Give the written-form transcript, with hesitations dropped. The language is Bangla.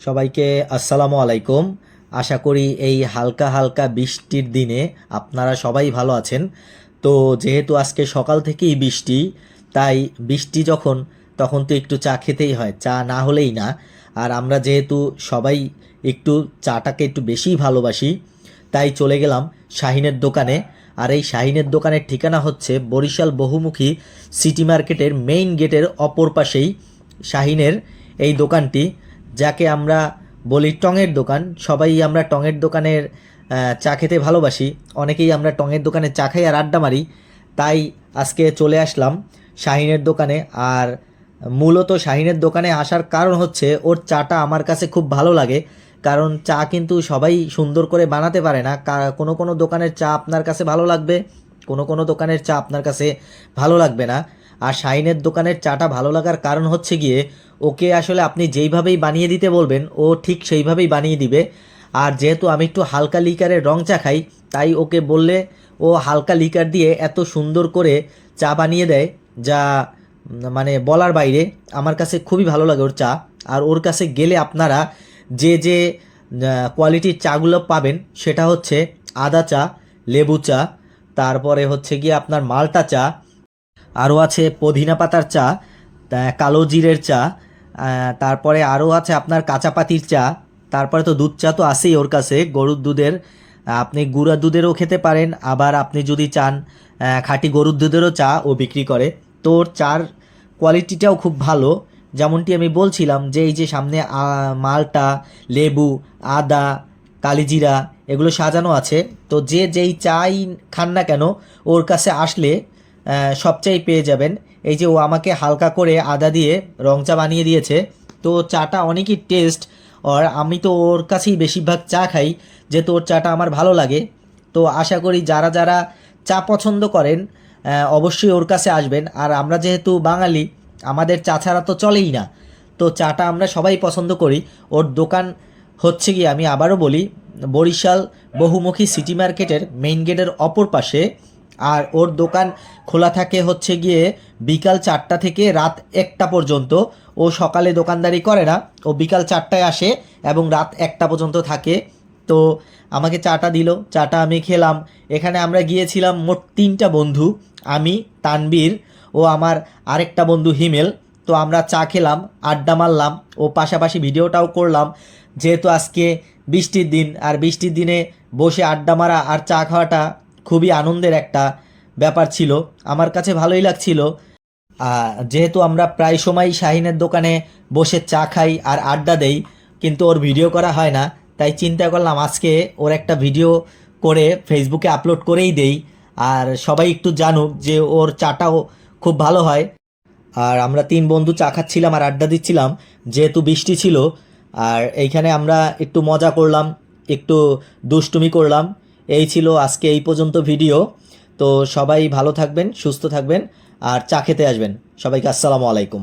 সবাইকে আসসালামু আলাইকুম। আশা করি এই হালকা হালকা বৃষ্টির দিনে আপনারা সবাই ভালো আছেন। তো যেহেতু আজকে সকাল থেকেই বৃষ্টি, তাই বৃষ্টি যখন তখন তো একটু চা খেতেই হয়, চা না হলেই না। আর আমরা যেহেতু সবাই একটু চাটাকে একটু বেশিই ভালোবাসি, তাই চলে গেলাম শাহিনের দোকানে। আর এই শাহিনের দোকানের ঠিকানা হচ্ছে বরিশাল বহুমুখী সিটি মার্কেটের মেইন গেটের অপর পাশেই শাহিনের এই দোকানটি, যাকে আমরা বলি টঙের দোকান। সবাই আমরা টঙের দোকানের চা খেতে ভালোবাসি, অনেকেই আমরা টঙের দোকানে চা খাই আর আড্ডা মারি। তাই আজকে চলে আসলাম শাহিনের দোকানে। আর মূলত শাহিনের দোকানে আসার কারণ হচ্ছে ওর চাটা আমার কাছে খুব ভালো লাগে। কারণ চা কিন্তু সবাই সুন্দর করে বানাতে পারে না। কোনো কোনো দোকানের চা আপনার কাছে ভালো লাগবে, কোনো কোনো দোকানের চা আপনার কাছে ভালো লাগবে না। আর শাহিনের দোকানের চাটা ভালো লাগার কারণ হচ্ছে গিয়ে ওকে আসলে আপনি যেইভাবেই বানিয়ে দিতে বলবেন ও ঠিক সেইভাবেই বানিয়ে দিবে। আর যেহেতু আমি একটু হালকা লিকারের রং চা খাই, তাই ওকে বললে ও হালকা লিকার দিয়ে এত সুন্দর করে চা বানিয়ে দেয়, যা মানে বলার বাইরে। আমার কাছে খুবই ভালো লাগে ওর চা। আর ওর কাছে গেলে আপনারা যে যে কোয়ালিটির চাগুলো পাবেন সেটা হচ্ছে আদা চা, লেবু চা, তারপরে হচ্ছে গিয়ে আপনার মালটা চা, আরও আছে পুদিনা পাতার চা, কালো জিরের চা, তারপরে আরও আছে আপনার কাঁচা পাতির চা। তারপরে তো দুধ চা তো আছেই ওর কাছে, গরুর দুধের। আপনি গুঁড়া দুধেরও খেতে পারেন, আবার আপনি যদি চান খাঁটি গরুর দুধেরও চা ও বিক্রি করে। তো ওর চার কোয়ালিটিটাও খুব ভালো। যেমনটি আমি বলছিলাম যে এই যে সামনে মালটা, লেবু, আদা, কালিজিরা এগুলো সাজানো আছে। তো যে যেই চাই খান না কেন ওর কাছে আসলে সবচাই পেয়ে যাবেন। এই যে ও আমাকে হালকা করে আদা দিয়ে রং চা বানিয়ে দিয়েছে, তো চাটা অনেকই টেস্ট। আর আমি তো ওর কাছেই বেশিরভাগ চা খাই, যেহেতু ওর চাটা আমার ভালো লাগে। তো আশা করি যারা যারা চা পছন্দ করেন অবশ্যই ওর কাছে আসবেন। আর আমরা যেহেতু বাঙালি, আমাদের চা ছাড়া তো চলেই না, তো চাটা আমরা সবাই পছন্দ করি। ওর দোকান হচ্ছে গিয়ে আমি আবারও বলি বরিশাল বহুমুখী সিটি মার্কেটের মেইন গেটের অপর পাশে। আর ওর দোকান খোলা থাকে হচ্ছে গিয়ে বিকাল 4টা থেকে রাত 1টা পর্যন্ত। ও সকালে দোকানদারি করে না, ও বিকাল 4টায় আসে এবং রাত 1টা পর্যন্ত থাকে। তো আমাকে চাটা দিল, চাটা আমি খেলাম। এখানে আমরা গিয়েছিলাম মোট 3টা বন্ধু, আমি, তানবীর ও আমার আরেকটা বন্ধু হিমেল। তো আমরা চা খেলাম, আড্ডা মারলাম ও পাশাপাশি ভিডিওটাও করলাম। যেহেতু আজকে বৃষ্টির দিন, আর বৃষ্টির দিনে বসে আড্ডা মারা আর চা খাওয়াটা খুবই আনন্দের একটা ব্যাপার ছিল, আমার কাছে ভালোই লাগছিল। যেহেতু আমরা প্রায় সময় শাহিনের দোকানে বসে চা খাই আর আড্ডা দেই, কিন্তু ওর ভিডিও করা হয় না, তাই চিন্তা করলাম আজকে ওর একটা ভিডিও করে ফেসবুকে আপলোড করেই দেই। আর সবাই একটু জানুক যে ওর চাটাও খুব ভালো হয়। আর আমরা 3 বন্ধু চা খাচ্ছিলাম আর আড্ডা দিচ্ছিলাম, যেহেতু বৃষ্টি ছিল। আর এইখানে আমরা একটু মজা করলাম, একটু দুষ্টুমি করলাম। এই ছিল আজকে এই পর্যন্ত ভিডিও। তো সবাই ভালো থাকবেন, সুস্থ থাকবেন আর চা খেতে আসবেন। সবাইকে আসসালামু আলাইকুম।